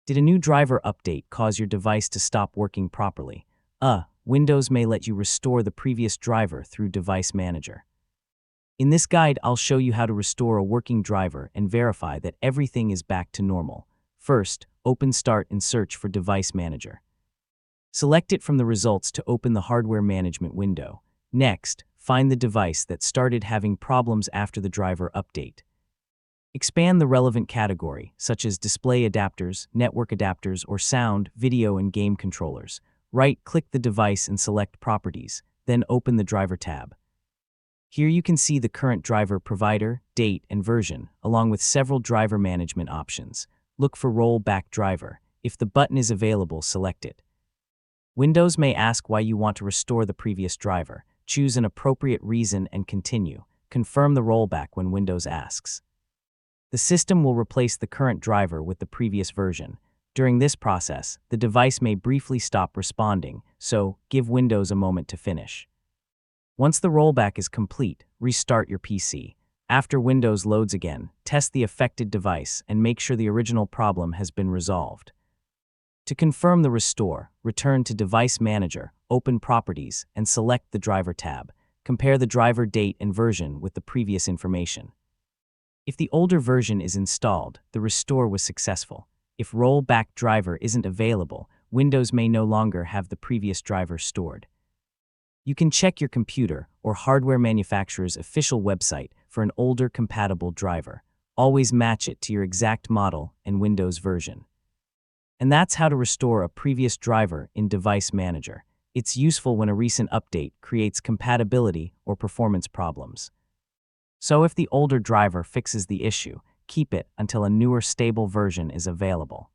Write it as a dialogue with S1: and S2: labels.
S1: Did a new driver update cause your device to stop working properly? Windows may let you restore the previous driver through Device Manager. In this guide, I'll show you how to restore a working driver and verify that everything is back to normal. First, open Start and search for Device Manager. Select it from the results to open the Hardware Management window. Next, find the device that started having problems after the driver update. Expand the relevant category, such as display adapters, network adapters, or sound, video, and game controllers. Right-click the device and select Properties, then open the Driver tab. Here you can see the current driver provider, date, and version, along with several driver management options. Look for Rollback driver. If the button is available, select it. Windows may ask why you want to restore the previous driver. Choose an appropriate reason and continue. Confirm the rollback when Windows asks. The system will replace the current driver with the previous version. During this process, the device may briefly stop responding, so give Windows a moment to finish. Once the rollback is complete, restart your PC. After Windows loads again, test the affected device and make sure the original problem has been resolved. To confirm the restore, return to Device Manager, open Properties, and select the Driver tab. Compare the driver date and version with the previous information. If the older version is installed, the restore was successful. If rollback driver isn't available, Windows may no longer have the previous driver stored. You can check your computer or hardware manufacturer's official website for an older compatible driver. Always match it to your exact model and Windows version. And that's how to restore a previous driver in Device Manager. It's useful when a recent update creates compatibility or performance problems. So if the older driver fixes the issue, keep it until a newer stable version is available.